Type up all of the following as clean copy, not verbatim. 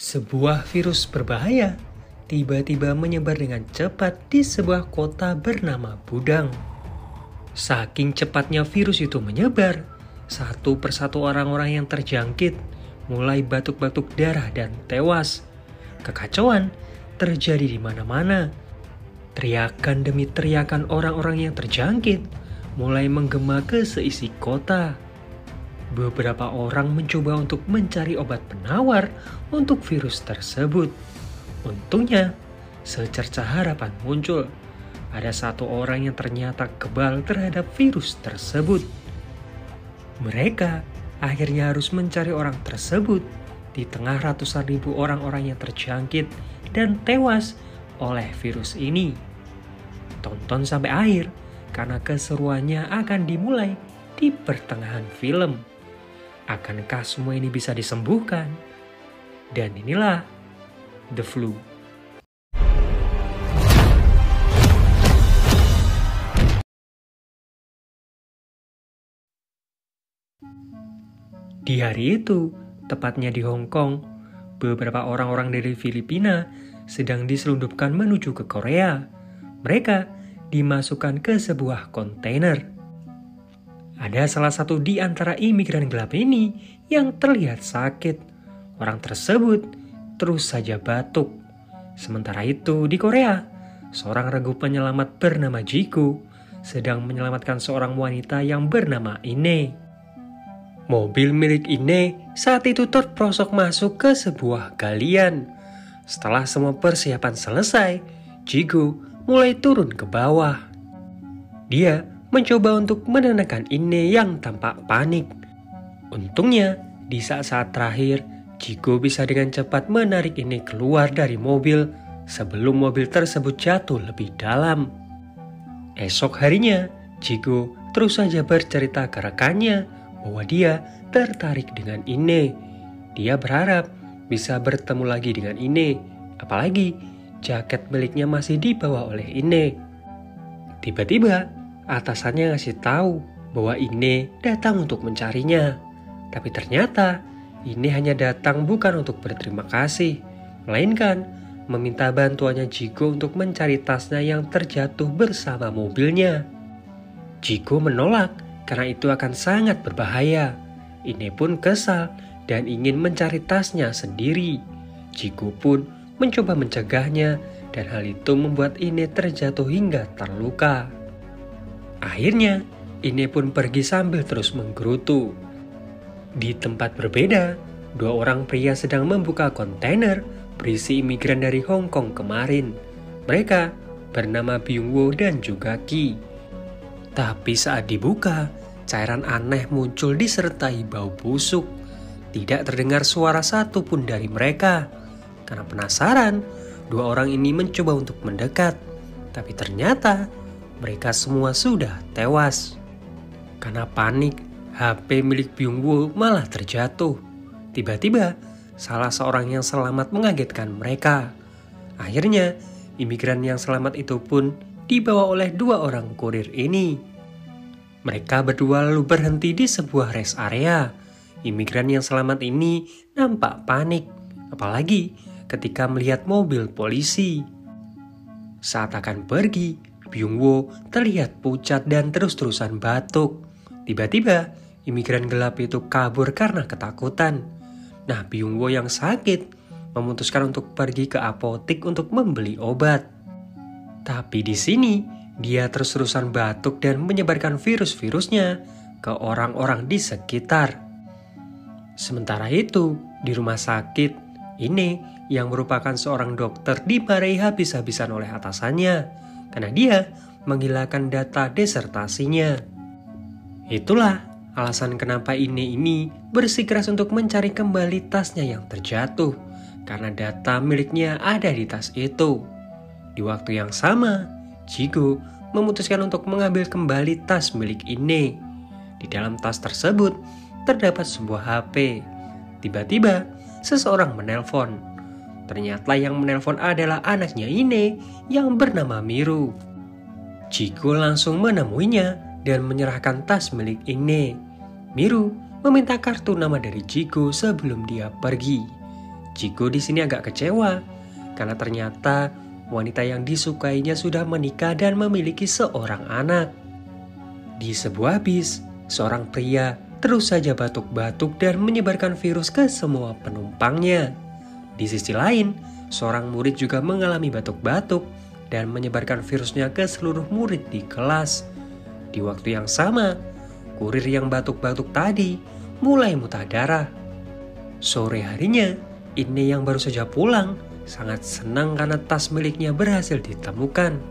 Sebuah virus berbahaya tiba-tiba menyebar dengan cepat di sebuah kota bernama Budang. Saking cepatnya virus itu menyebar, satu persatu orang-orang yang terjangkit mulai batuk-batuk darah dan tewas. Kekacauan terjadi di mana-mana. Teriakan demi teriakan orang-orang yang terjangkit mulai menggema ke seisi kota. Beberapa orang mencoba untuk mencari obat penawar untuk virus tersebut. Untungnya, secerca harapan muncul. Ada satu orang yang ternyata kebal terhadap virus tersebut. Mereka akhirnya harus mencari orang tersebut di tengah ratusan ribu orang-orang yang terjangkit dan tewas oleh virus ini. Tonton sampai akhir karena keseruannya akan dimulai di pertengahan film. Akankah semua ini bisa disembuhkan? Dan inilah The Flu. Di hari itu, tepatnya di Hong Kong, beberapa orang-orang dari Filipina sedang diselundupkan menuju ke Korea. Mereka dimasukkan ke sebuah kontainer. Ada salah satu di antara imigran gelap ini yang terlihat sakit. Orang tersebut terus saja batuk. Sementara itu di Korea, seorang regu penyelamat bernama Jigo sedang menyelamatkan seorang wanita yang bernama Ine. Mobil milik Ine saat itu terprosok masuk ke sebuah galian. Setelah semua persiapan selesai, Jigo mulai turun ke bawah. Dia mencoba untuk menenangkan Ine yang tampak panik. Untungnya, di saat-saat terakhir, Jigo bisa dengan cepat menarik Ine keluar dari mobil sebelum mobil tersebut jatuh lebih dalam. Esok harinya, Jigo terus saja bercerita ke rekannya bahwa dia tertarik dengan Ine. Dia berharap bisa bertemu lagi dengan Ine, apalagi jaket miliknya masih dibawa oleh Ine. Tiba-tiba, atasannya ngasih tahu bahwa Ine datang untuk mencarinya. Tapi ternyata Ine hanya datang bukan untuk berterima kasih, melainkan meminta bantuannya Jigo untuk mencari tasnya yang terjatuh bersama mobilnya. Jigo menolak karena itu akan sangat berbahaya. Ine pun kesal dan ingin mencari tasnya sendiri. Jigo pun mencoba mencegahnya dan hal itu membuat Ine terjatuh hingga terluka. Akhirnya, Ine pun pergi sambil terus menggerutu. Di tempat berbeda, dua orang pria sedang membuka kontainer berisi imigran dari Hong Kong kemarin. Mereka bernama Byung Wo dan juga Ki. Tapi saat dibuka, cairan aneh muncul disertai bau busuk. Tidak terdengar suara satupun dari mereka. Karena penasaran, dua orang ini mencoba untuk mendekat. Tapi ternyata mereka semua sudah tewas. Karena panik, HP milik Byung Wo malah terjatuh. Tiba-tiba, salah seorang yang selamat mengagetkan mereka. Akhirnya, imigran yang selamat itu pun dibawa oleh dua orang kurir ini. Mereka berdua lalu berhenti di sebuah rest area. Imigran yang selamat ini nampak panik, apalagi ketika melihat mobil polisi. Saat akan pergi, Byung Wo terlihat pucat dan terus-terusan batuk. Tiba-tiba, imigran gelap itu kabur karena ketakutan. Nah, Byung Wo yang sakit memutuskan untuk pergi ke apotik untuk membeli obat. Tapi di sini, dia terus-terusan batuk dan menyebarkan virus-virusnya ke orang-orang di sekitar. Sementara itu, di rumah sakit, Ine yang merupakan seorang dokter dimarahi habis-habisan oleh atasannya karena dia menghilangkan data disertasinya. Itulah alasan kenapa Ine ini bersikeras untuk mencari kembali tasnya yang terjatuh, karena data miliknya ada di tas itu. Di waktu yang sama, Jigo memutuskan untuk mengambil kembali tas milik Ine. Di dalam tas tersebut terdapat sebuah HP. Tiba-tiba, seseorang menelpon. Ternyata yang menelpon adalah anaknya Ine yang bernama Miru. Jigo langsung menemuinya dan menyerahkan tas milik Ine. Miru meminta kartu nama dari Jigo sebelum dia pergi. Jiko di sini agak kecewa karena ternyata wanita yang disukainya sudah menikah dan memiliki seorang anak. Di sebuah bis, seorang pria terus saja batuk-batuk dan menyebarkan virus ke semua penumpangnya. Di sisi lain, seorang murid juga mengalami batuk-batuk dan menyebarkan virusnya ke seluruh murid di kelas. Di waktu yang sama, kurir yang batuk-batuk tadi mulai muntah darah. Sore harinya, Ine yang baru saja pulang sangat senang karena tas miliknya berhasil ditemukan.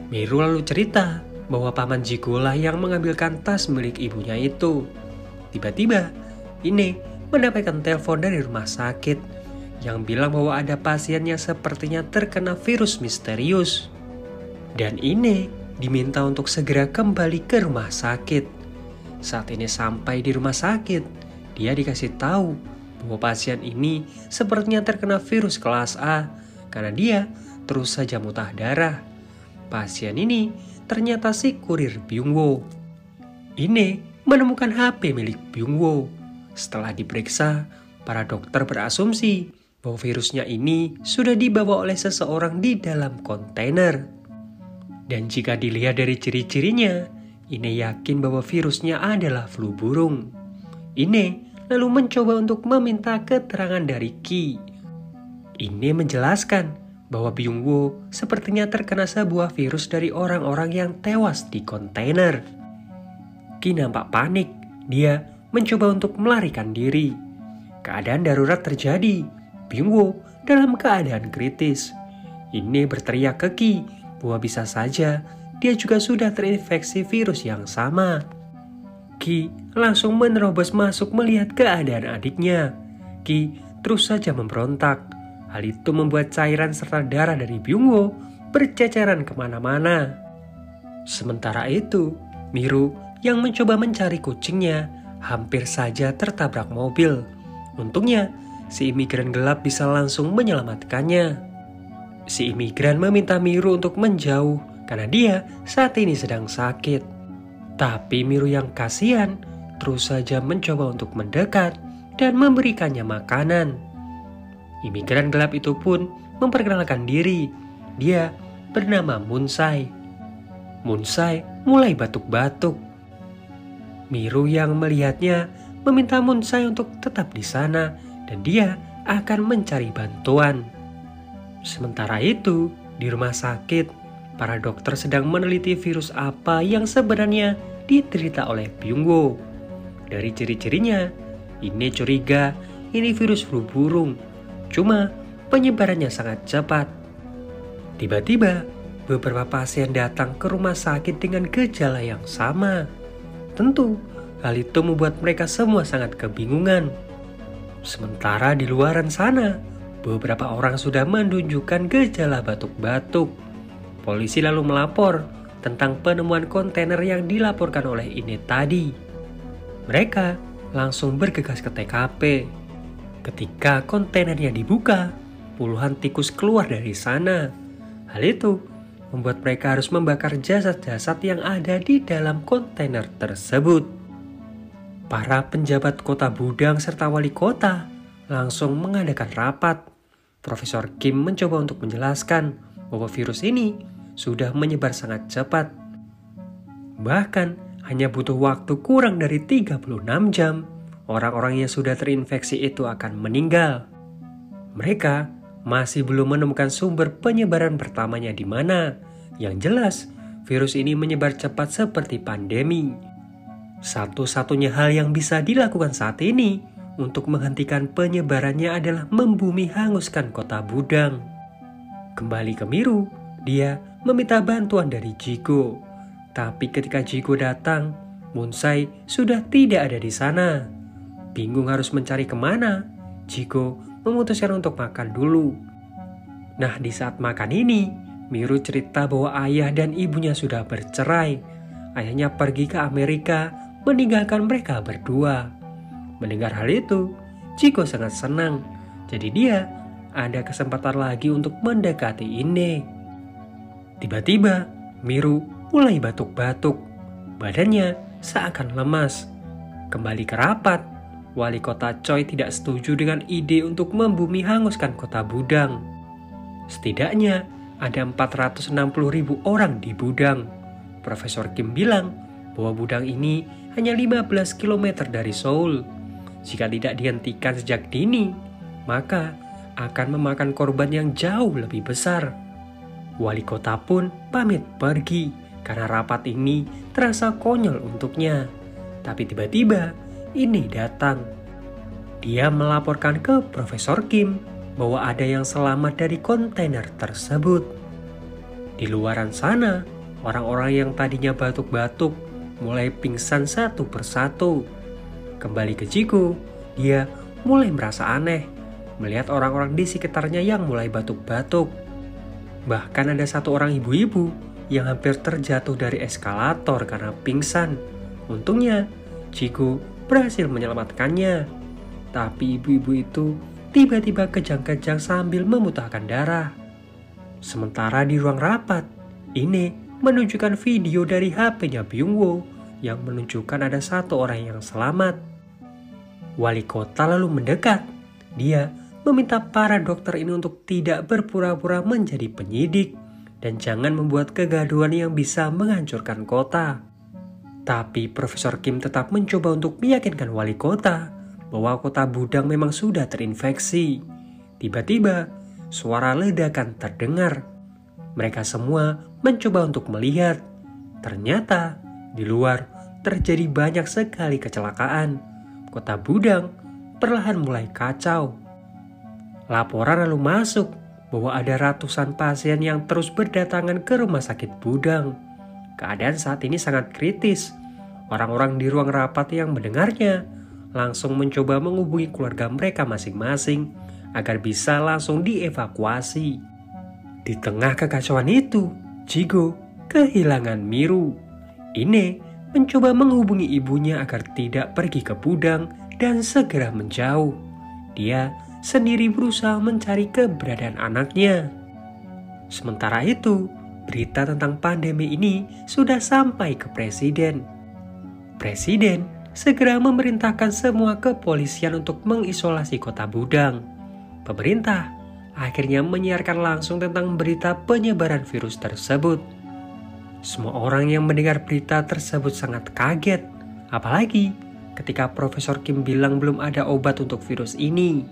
Miru lalu cerita bahwa paman Jiko lah yang mengambilkan tas milik ibunya itu. Tiba-tiba, Ine mendapatkan telepon dari rumah sakit yang bilang bahwa ada pasien yang sepertinya terkena virus misterius. Dan Ine diminta untuk segera kembali ke rumah sakit. Saat Ine sampai di rumah sakit, dia dikasih tahu bahwa pasien ini sepertinya terkena virus kelas A karena dia terus saja muntah darah. Pasien ini ternyata si kurir Byungwoo. Ine menemukan HP milik Byungwoo. Setelah diperiksa, para dokter berasumsi bahwa virusnya ini sudah dibawa oleh seseorang di dalam kontainer. Dan jika dilihat dari ciri-cirinya, Ine yakin bahwa virusnya adalah flu burung. Ine lalu mencoba untuk meminta keterangan dari Ki. Ine menjelaskan bahwa Byungwoo sepertinya terkena sebuah virus dari orang-orang yang tewas di kontainer. Ki nampak panik. Dia mencoba untuk melarikan diri. Keadaan darurat terjadi. Byungwoo dalam keadaan kritis. Ine berteriak ke Ki bahwa bisa saja dia juga sudah terinfeksi virus yang sama. Ki langsung menerobos masuk melihat keadaan adiknya. Ki terus saja memberontak. Hal itu membuat cairan serta darah dari Byungwoo berceceran kemana-mana. Sementara itu, Miru yang mencoba mencari kucingnya hampir saja tertabrak mobil. Untungnya, si imigran gelap bisa langsung menyelamatkannya. Si imigran meminta Miru untuk menjauh karena dia saat ini sedang sakit. Tapi Miru yang kasihan terus saja mencoba untuk mendekat dan memberikannya makanan. Imigran gelap itu pun memperkenalkan diri. Dia bernama Munsai. Munsai mulai batuk-batuk. Miru yang melihatnya meminta Munsai untuk tetap di sana dan dia akan mencari bantuan. Sementara itu, di rumah sakit, para dokter sedang meneliti virus apa yang sebenarnya diderita oleh Byungwoo. Dari ciri-cirinya, Ine curiga ini virus flu burung. Cuma penyebarannya sangat cepat. Tiba-tiba, beberapa pasien datang ke rumah sakit dengan gejala yang sama. Tentu, hal itu membuat mereka semua sangat kebingungan. Sementara di luaran sana, beberapa orang sudah menunjukkan gejala batuk-batuk. Polisi lalu melapor tentang penemuan kontainer yang dilaporkan oleh Ine tadi. Mereka langsung bergegas ke TKP. Ketika kontainernya dibuka, puluhan tikus keluar dari sana. Hal itu membuat mereka harus membakar jasad-jasad yang ada di dalam kontainer tersebut. Para penjabat kota Budang serta wali kota langsung mengadakan rapat. Profesor Kim mencoba untuk menjelaskan bahwa virus ini sudah menyebar sangat cepat. Bahkan hanya butuh waktu kurang dari 36 jam, orang-orang yang sudah terinfeksi itu akan meninggal. Mereka masih belum menemukan sumber penyebaran pertamanya di mana. Yang jelas, virus ini menyebar cepat seperti pandemi. Satu-satunya hal yang bisa dilakukan saat ini untuk menghentikan penyebarannya adalah membumi hanguskan kota Budang. Kembali ke Miru, dia meminta bantuan dari Jiko. Tapi ketika Jiko datang, Munsai sudah tidak ada di sana. Bingung harus mencari kemana, Jiko memutuskan untuk makan dulu. Nah, di saat makan ini, Miru cerita bahwa ayah dan ibunya sudah bercerai. Ayahnya pergi ke Amerika, meninggalkan mereka berdua. Mendengar hal itu, Jiko sangat senang. Jadi dia ada kesempatan lagi untuk mendekati Ine. Tiba-tiba, Miru mulai batuk-batuk. Badannya seakan lemas. Kembali ke rapat, Wali kota Choi tidak setuju dengan ide untuk membumi hanguskan kota Budang. Setidaknya ada 460.000 orang di Budang. Profesor Kim bilang bahwa Budang ini hanya 15 km dari Seoul. Jika tidak dihentikan sejak dini, maka akan memakan korban yang jauh lebih besar. Wali kota pun pamit pergi karena rapat ini terasa konyol untuknya. Tapi tiba-tiba ini datang. Dia melaporkan ke Profesor Kim bahwa ada yang selamat dari kontainer tersebut. Di luaran sana, orang-orang yang tadinya batuk-batuk mulai pingsan satu persatu. Kembali ke Jiko, dia mulai merasa aneh melihat orang-orang di sekitarnya yang mulai batuk-batuk. Bahkan ada satu orang ibu-ibu yang hampir terjatuh dari eskalator karena pingsan. Untungnya, Jiko berhasil menyelamatkannya. Tapi ibu-ibu itu tiba-tiba kejang-kejang sambil memuntahkan darah. Sementara di ruang rapat, Ine menunjukkan video dari HP-nya Byung-woo yang menunjukkan ada satu orang yang selamat. Wali kota lalu mendekat. Dia meminta para dokter ini untuk tidak berpura-pura menjadi penyidik dan jangan membuat kegaduhan yang bisa menghancurkan kota. Tapi Profesor Kim tetap mencoba untuk meyakinkan wali kota bahwa kota Budang memang sudah terinfeksi. Tiba-tiba, suara ledakan terdengar. Mereka semua mencoba untuk melihat. Ternyata, di luar terjadi banyak sekali kecelakaan. Kota Budang perlahan mulai kacau. Laporan lalu masuk bahwa ada ratusan pasien yang terus berdatangan ke rumah sakit Budang. Keadaan saat ini sangat kritis. Orang-orang di ruang rapat yang mendengarnya langsung mencoba menghubungi keluarga mereka masing-masing agar bisa langsung dievakuasi. Di tengah kekacauan itu, Jigo kehilangan Miru. Ine mencoba menghubungi ibunya agar tidak pergi ke Budang dan segera menjauh. Dia sendiri berusaha mencari keberadaan anaknya. Sementara itu, berita tentang pandemi ini sudah sampai ke presiden. Presiden segera memerintahkan semua kepolisian untuk mengisolasi kota Budang. Pemerintah akhirnya menyiarkan langsung tentang berita penyebaran virus tersebut. Semua orang yang mendengar berita tersebut sangat kaget, apalagi ketika Profesor Kim bilang belum ada obat untuk virus ini.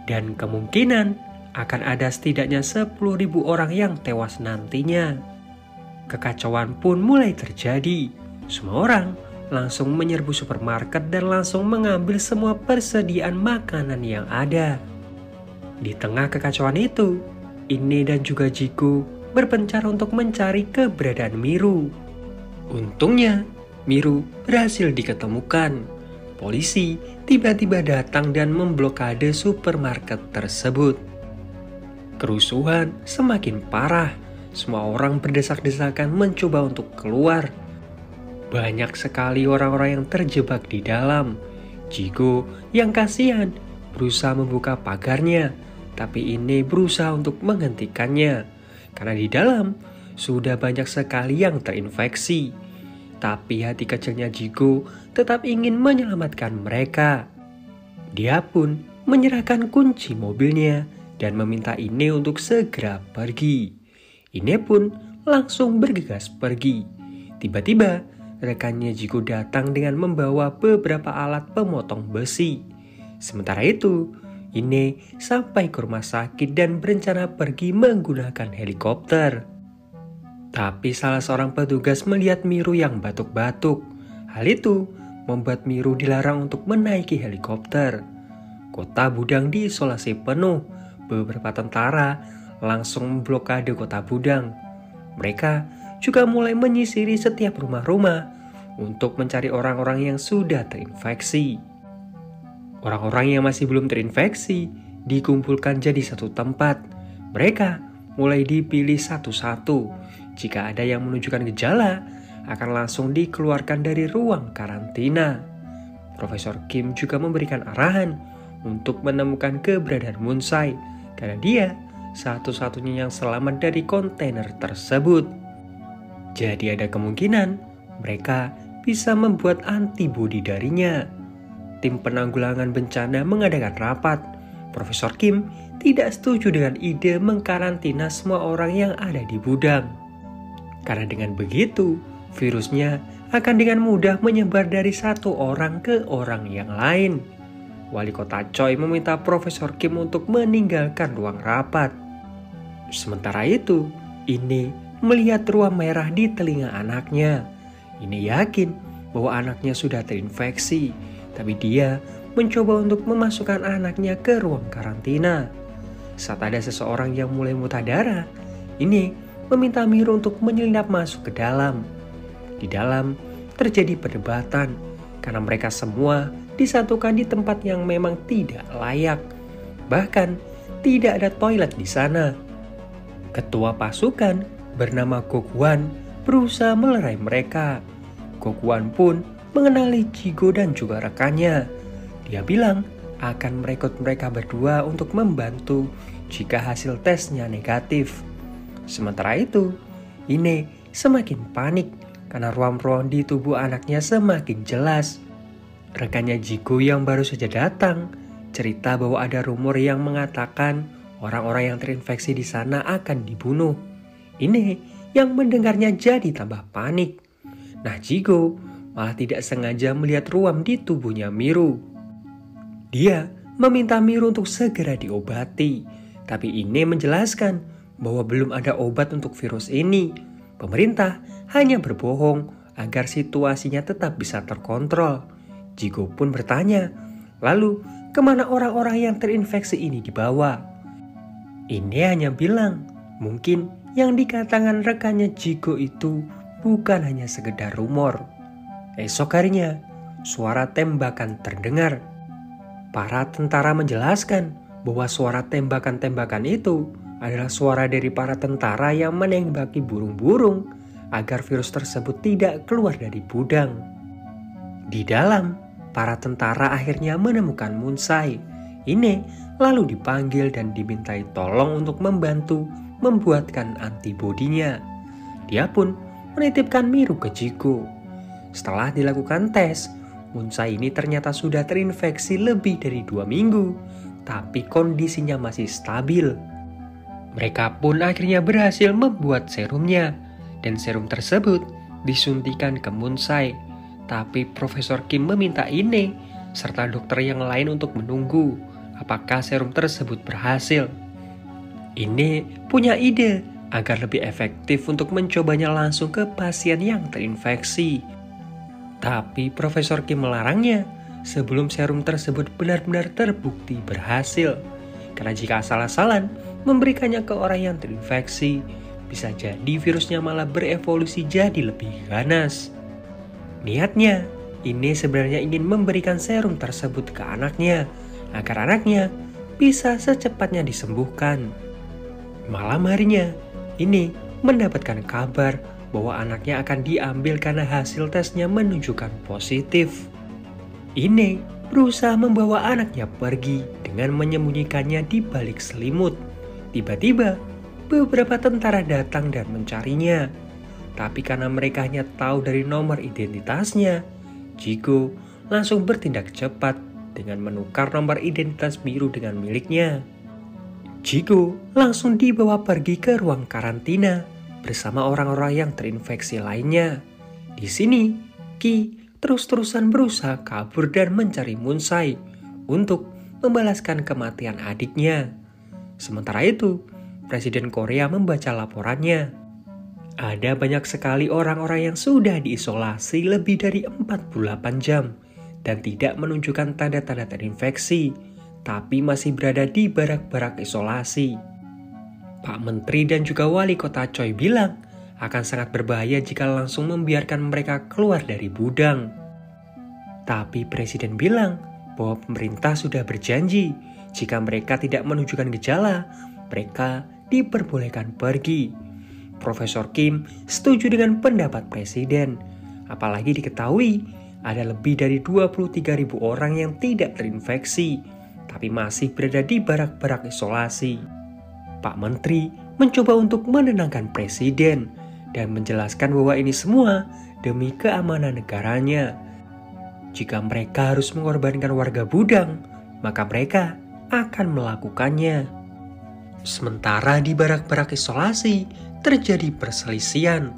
Dan kemungkinan akan ada setidaknya 10.000 orang yang tewas nantinya. Kekacauan pun mulai terjadi. Semua orang langsung menyerbu supermarket dan langsung mengambil semua persediaan makanan yang ada. Di tengah kekacauan itu, Ine dan juga Jiko berpencar untuk mencari keberadaan Miru. Untungnya, Miru berhasil diketemukan. Polisi tiba-tiba datang dan memblokade supermarket tersebut. Kerusuhan semakin parah. Semua orang berdesak-desakan mencoba untuk keluar. Banyak sekali orang-orang yang terjebak di dalam. Jigo yang kasihan berusaha membuka pagarnya, tapi Ine berusaha untuk menghentikannya. Karena di dalam sudah banyak sekali yang terinfeksi. Tapi hati kecilnya Jigo tetap ingin menyelamatkan mereka. Dia pun menyerahkan kunci mobilnya dan meminta Ine untuk segera pergi. Ine pun langsung bergegas pergi. Tiba-tiba, rekannya Jiko datang dengan membawa beberapa alat pemotong besi. Sementara itu, Ine sampai ke rumah sakit dan berencana pergi menggunakan helikopter. Tapi salah seorang petugas melihat Miru yang batuk-batuk. Hal itu membuat Miru dilarang untuk menaiki helikopter. Kota Budang diisolasi penuh. Beberapa tentara langsung memblokade kota Budang. Mereka juga mulai menyisiri setiap rumah-rumah untuk mencari orang-orang yang sudah terinfeksi. Orang-orang yang masih belum terinfeksi dikumpulkan jadi satu tempat. Mereka mulai dipilih satu-satu. Jika ada yang menunjukkan gejala, akan langsung dikeluarkan dari ruang karantina. Profesor Kim juga memberikan arahan untuk menemukan keberadaan Moonsai karena dia satu-satunya yang selamat dari kontainer tersebut. Jadi ada kemungkinan mereka bisa membuat antibodi darinya. tim penanggulangan bencana mengadakan rapat, Profesor Kim tidak setuju dengan ide mengkarantina semua orang yang ada di gudang. Karena dengan begitu, virusnya akan dengan mudah menyebar dari satu orang ke orang yang lain. Wali kota Choi meminta Profesor Kim untuk meninggalkan ruang rapat. Sementara itu, Ine melihat ruam merah di telinga anaknya. Ine yakin bahwa anaknya sudah terinfeksi, tapi dia mencoba untuk memasukkan anaknya ke ruang karantina. Saat ada seseorang yang mulai muntah darah, Ine meminta Miru untuk menyelinap masuk ke dalam. Di dalam terjadi perdebatan karena mereka semua disatukan di tempat yang memang tidak layak. Bahkan tidak ada toilet di sana. Ketua pasukan bernama Gokuan berusaha melerai mereka. Gokuan pun mengenali Jigo dan juga rekannya. Dia bilang akan merekrut mereka berdua untuk membantu jika hasil tesnya negatif. Sementara itu, Ine semakin panik karena ruam-ruam di tubuh anaknya semakin jelas. Rekannya Jigo yang baru saja datang cerita bahwa ada rumor yang mengatakan orang-orang yang terinfeksi di sana akan dibunuh. Ine yang mendengarnya jadi tambah panik. Nah, Jigo malah tidak sengaja melihat ruam di tubuhnya Miru. Dia meminta Miru untuk segera diobati, tapi Ine menjelaskan bahwa belum ada obat untuk virus ini. Pemerintah hanya berbohong agar situasinya tetap bisa terkontrol. Jigo pun bertanya, lalu kemana orang-orang yang terinfeksi ini dibawa? Ine hanya bilang, mungkin yang dikatakan rekannya Jigo itu bukan hanya sekedar rumor. Esok harinya, suara tembakan terdengar. Para tentara menjelaskan bahwa suara tembakan-tembakan itu adalah suara dari para tentara yang menembaki burung-burung agar virus tersebut tidak keluar dari gudang. Di dalam, para tentara akhirnya menemukan Munsai. Ine lalu dipanggil dan dimintai tolong untuk membantu membuatkan antibodinya. Dia pun menitipkan Miru ke Jigo. Setelah dilakukan tes, Munsai ini ternyata sudah terinfeksi lebih dari 2 minggu, tapi kondisinya masih stabil. Mereka pun akhirnya berhasil membuat serumnya, dan serum tersebut disuntikan ke Munsai. Tapi Profesor Kim meminta Ine serta dokter yang lain untuk menunggu apakah serum tersebut berhasil. Ine punya ide agar lebih efektif untuk mencobanya langsung ke pasien yang terinfeksi. Tapi Profesor Kim melarangnya sebelum serum tersebut benar-benar terbukti berhasil. Karena jika asal-asalan memberikannya ke orang yang terinfeksi, bisa jadi virusnya malah berevolusi jadi lebih ganas. Niatnya, Ine sebenarnya ingin memberikan serum tersebut ke anaknya, agar anaknya bisa secepatnya disembuhkan. Malam harinya, Ine mendapatkan kabar bahwa anaknya akan diambil karena hasil tesnya menunjukkan positif. Ine berusaha membawa anaknya pergi dengan menyembunyikannya di balik selimut. Tiba-tiba, beberapa tentara datang dan mencarinya. Tapi karena mereka hanya tahu dari nomor identitasnya, Jigo langsung bertindak cepat dengan menukar nomor identitas Miru dengan miliknya. Jigo langsung dibawa pergi ke ruang karantina bersama orang-orang yang terinfeksi lainnya. Di sini, Ki terus-terusan berusaha kabur dan mencari Munsai untuk membalaskan kematian adiknya. Sementara itu, Presiden Korea membaca laporannya. Ada banyak sekali orang-orang yang sudah diisolasi lebih dari 48 jam dan tidak menunjukkan tanda-tanda terinfeksi, tapi masih berada di barak-barak isolasi. Pak Menteri dan juga Wali Kota Choi bilang akan sangat berbahaya jika langsung membiarkan mereka keluar dari gudang. Tapi Presiden bilang bahwa pemerintah sudah berjanji jika mereka tidak menunjukkan gejala, mereka diperbolehkan pergi. Profesor Kim setuju dengan pendapat Presiden, apalagi diketahui ada lebih dari 23.000 orang yang tidak terinfeksi, tapi masih berada di barak-barak isolasi. Pak Menteri mencoba untuk menenangkan Presiden dan menjelaskan bahwa ini semua demi keamanan negaranya. Jika mereka harus mengorbankan warga Budang, maka mereka akan melakukannya. Sementara di barak-barak isolasi terjadi perselisihan.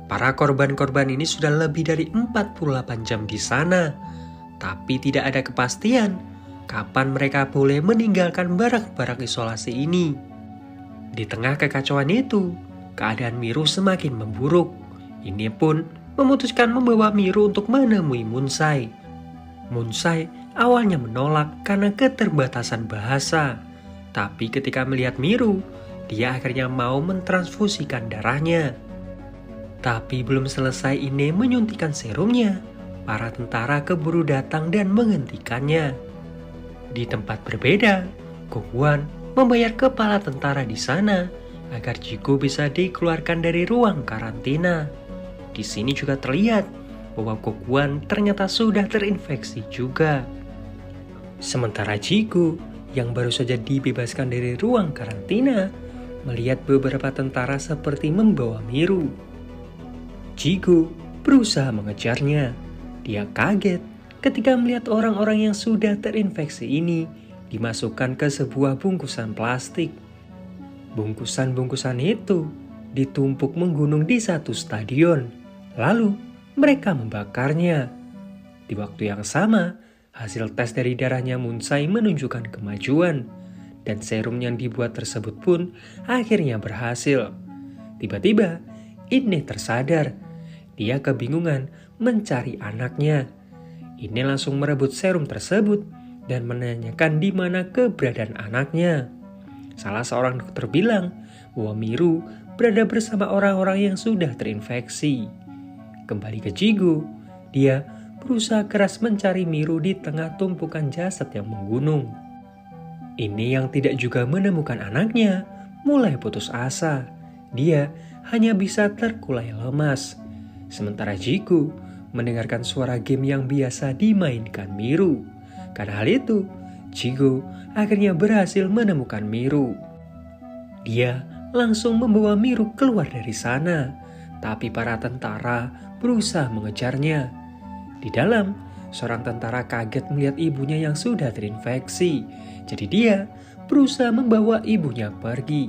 Para korban-korban ini sudah lebih dari 48 jam di sana, tapi tidak ada kepastian kapan mereka boleh meninggalkan barak-barak isolasi ini. Di tengah kekacauan itu, keadaan Miru semakin memburuk. Ini pun memutuskan membawa Miru untuk menemui Munsai. Munsai awalnya menolak karena keterbatasan bahasa. Tapi ketika melihat Miru, dia akhirnya mau mentransfusikan darahnya. Tapi belum selesai Ine menyuntikkan serumnya, para tentara keburu datang dan menghentikannya. Di tempat berbeda, Gongwan membayar kepala tentara di sana agar Jigo bisa dikeluarkan dari ruang karantina. Di sini juga terlihat bahwa Gongwan ternyata sudah terinfeksi juga. Sementara Jigo yang baru saja dibebaskan dari ruang karantina melihat beberapa tentara seperti membawa Miru. Jigo berusaha mengejarnya. Dia kaget ketika melihat orang-orang yang sudah terinfeksi ini dimasukkan ke sebuah bungkusan plastik. Bungkusan-bungkusan itu ditumpuk menggunung di satu stadion. Lalu mereka membakarnya. Di waktu yang sama, hasil tes dari darahnya Munsai menunjukkan kemajuan. Dan serum yang dibuat tersebut pun akhirnya berhasil. Tiba-tiba, Ine tersadar. Dia kebingungan mencari anaknya. Ine langsung merebut serum tersebut dan menanyakan di mana keberadaan anaknya. Salah seorang dokter bilang bahwa Miru berada bersama orang-orang yang sudah terinfeksi. Kembali ke Jigo, dia berusaha keras mencari Miru di tengah tumpukan jasad yang menggunung. Ini yang tidak juga menemukan anaknya, mulai putus asa. Dia hanya bisa terkulai lemas. Sementara Jigo mendengarkan suara game yang biasa dimainkan Miru. Karena hal itu, Jigo akhirnya berhasil menemukan Miru. Dia langsung membawa Miru keluar dari sana, tapi para tentara berusaha mengejarnya. Di dalam, seorang tentara kaget melihat ibunya yang sudah terinfeksi. Jadi dia berusaha membawa ibunya pergi.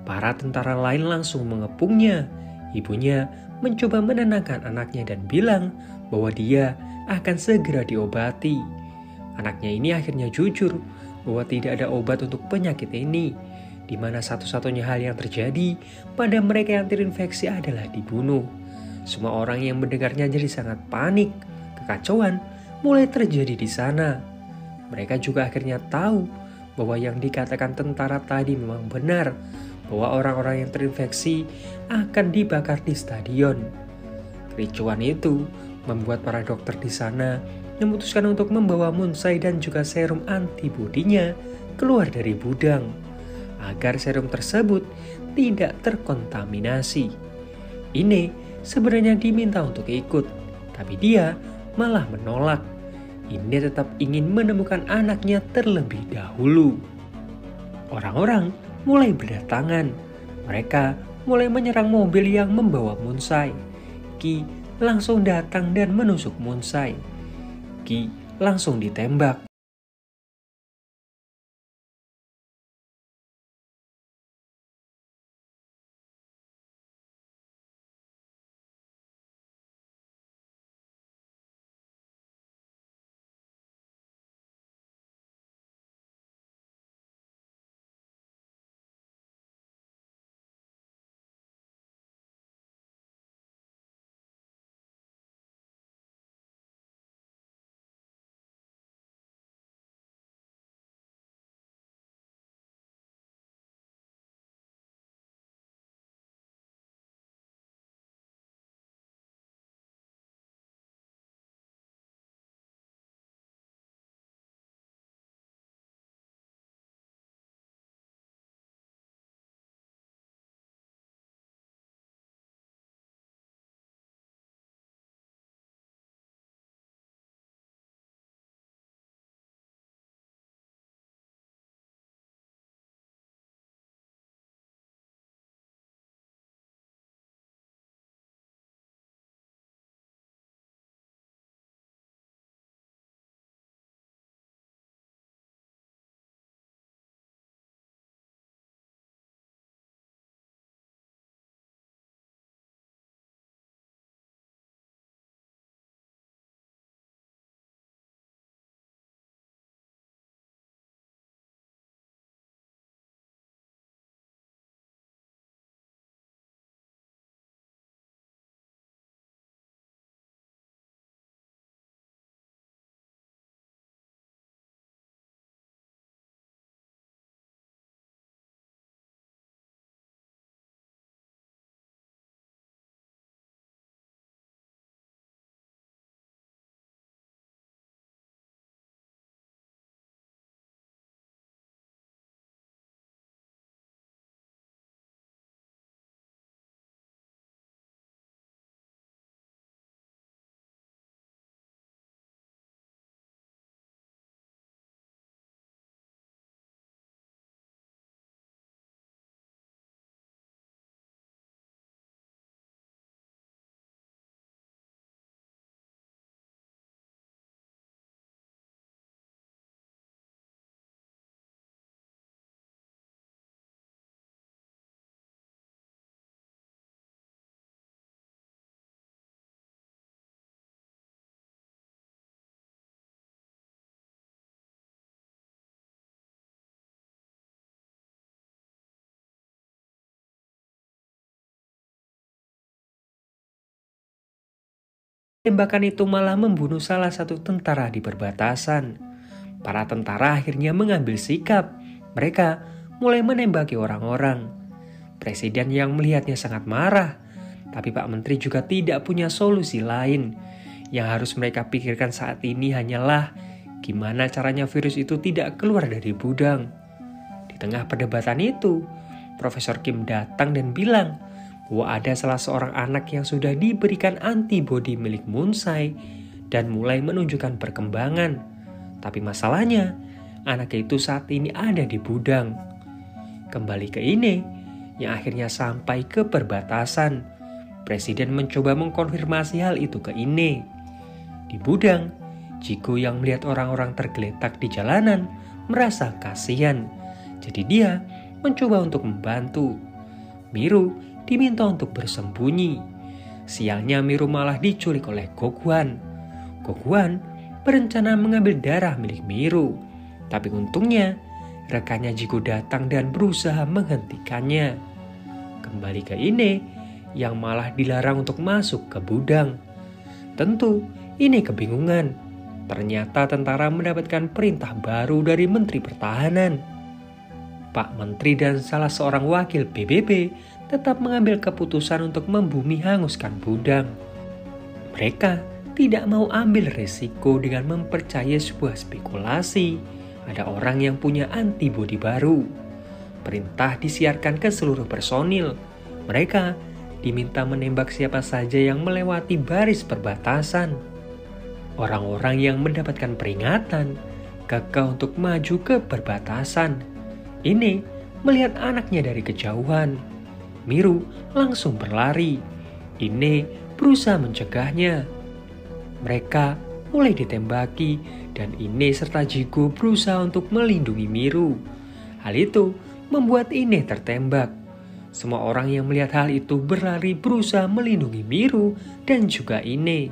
Para tentara lain langsung mengepungnya. Ibunya mencoba menenangkan anaknya dan bilang bahwa dia akan segera diobati. Anaknya ini akhirnya jujur bahwa tidak ada obat untuk penyakit ini, di mana satu-satunya hal yang terjadi pada mereka yang terinfeksi adalah dibunuh. Semua orang yang mendengarnya jadi sangat panik. Kekacauan mulai terjadi di sana. Mereka juga akhirnya tahu bahwa yang dikatakan tentara tadi memang benar, bahwa orang-orang yang terinfeksi akan dibakar di stadion. Kericuan itu membuat para dokter di sana memutuskan untuk membawa Munsai dan juga serum antibodinya keluar dari gudang, agar serum tersebut tidak terkontaminasi. Ine sebenarnya diminta untuk ikut, tapi dia malah menolak. Ine tetap ingin menemukan anaknya terlebih dahulu. Orang-orang mulai berdatangan. Mereka mulai menyerang mobil yang membawa Munsai. Ki langsung datang dan menusuk Munsai. Ki langsung ditembak. Tembakan itu malah membunuh salah satu tentara di perbatasan. Para tentara akhirnya mengambil sikap. Mereka mulai menembaki orang-orang. Presiden yang melihatnya sangat marah. Tapi Pak Menteri juga tidak punya solusi lain. Yang harus mereka pikirkan saat ini hanyalah gimana caranya virus itu tidak keluar dari gudang. Di tengah perdebatan itu, Profesor Kim datang dan bilang bahwa ada salah seorang anak yang sudah diberikan antibodi milik Moonsai dan mulai menunjukkan perkembangan. Tapi masalahnya, anak itu saat ini ada di gudang. Kembali ke ini, yang akhirnya sampai ke perbatasan. Presiden mencoba mengkonfirmasi hal itu ke Ine. Di gudang, Jigo yang melihat orang-orang tergeletak di jalanan merasa kasihan. Jadi dia mencoba untuk membantu. Miru diminta untuk bersembunyi. Sialnya Miru malah diculik oleh Gokwan. Gokwan berencana mengambil darah milik Miru. Tapi untungnya rekannya Jigo datang dan berusaha menghentikannya. Kembali ke Ine yang malah dilarang untuk masuk ke gudang. Tentu Ine kebingungan. Ternyata tentara mendapatkan perintah baru dari Menteri Pertahanan. Pak Menteri dan salah seorang wakil PBB tetap mengambil keputusan untuk membumi hanguskan gudang. Mereka tidak mau ambil resiko dengan mempercayai sebuah spekulasi ada orang yang punya antibodi baru. Perintah disiarkan ke seluruh personil. Mereka diminta menembak siapa saja yang melewati baris perbatasan. Orang-orang yang mendapatkan peringatan gagah untuk maju ke perbatasan. Ini melihat anaknya dari kejauhan. Miru langsung berlari. Ine berusaha mencegahnya. Mereka mulai ditembaki dan Ine serta Jigo berusaha untuk melindungi Miru. Hal itu membuat Ine tertembak. Semua orang yang melihat hal itu berlari berusaha melindungi Miru dan juga Ine.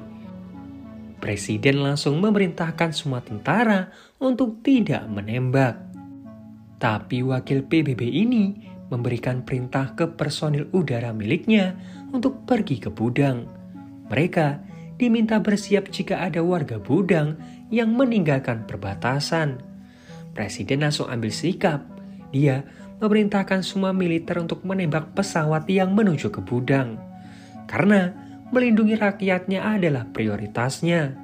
Presiden langsung memerintahkan semua tentara untuk tidak menembak. Tapi wakil PBB ini memberikan perintah ke personil udara miliknya untuk pergi ke gudang. Mereka diminta bersiap jika ada warga gudang yang meninggalkan perbatasan. Presiden langsung ambil sikap. Dia memerintahkan semua militer untuk menembak pesawat yang menuju ke gudang. Karena melindungi rakyatnya adalah prioritasnya.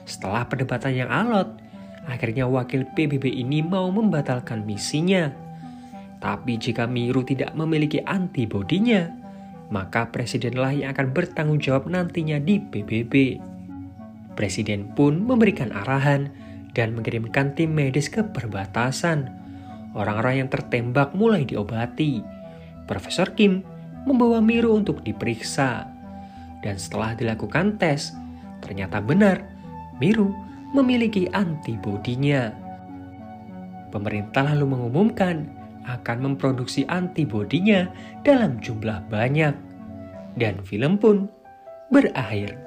Setelah perdebatan yang alot, akhirnya wakil PBB ini mau membatalkan misinya. Tapi jika Miru tidak memiliki antibodinya, maka presidenlah yang akan bertanggung jawab nantinya di PBB. Presiden pun memberikan arahan dan mengirimkan tim medis ke perbatasan. Orang-orang yang tertembak mulai diobati. Profesor Kim membawa Miru untuk diperiksa. Dan setelah dilakukan tes, ternyata benar Miru memiliki antibodinya. Pemerintah lalu mengumumkan akan memproduksi antibodinya dalam jumlah banyak. Dan film pun berakhir.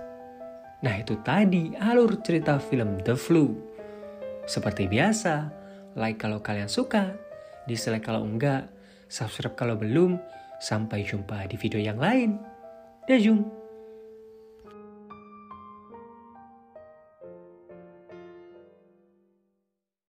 Nah, itu tadi alur cerita film The Flu. Seperti biasa, like kalau kalian suka, dislike kalau enggak, subscribe kalau belum. Sampai jumpa di video yang lain. Dajung.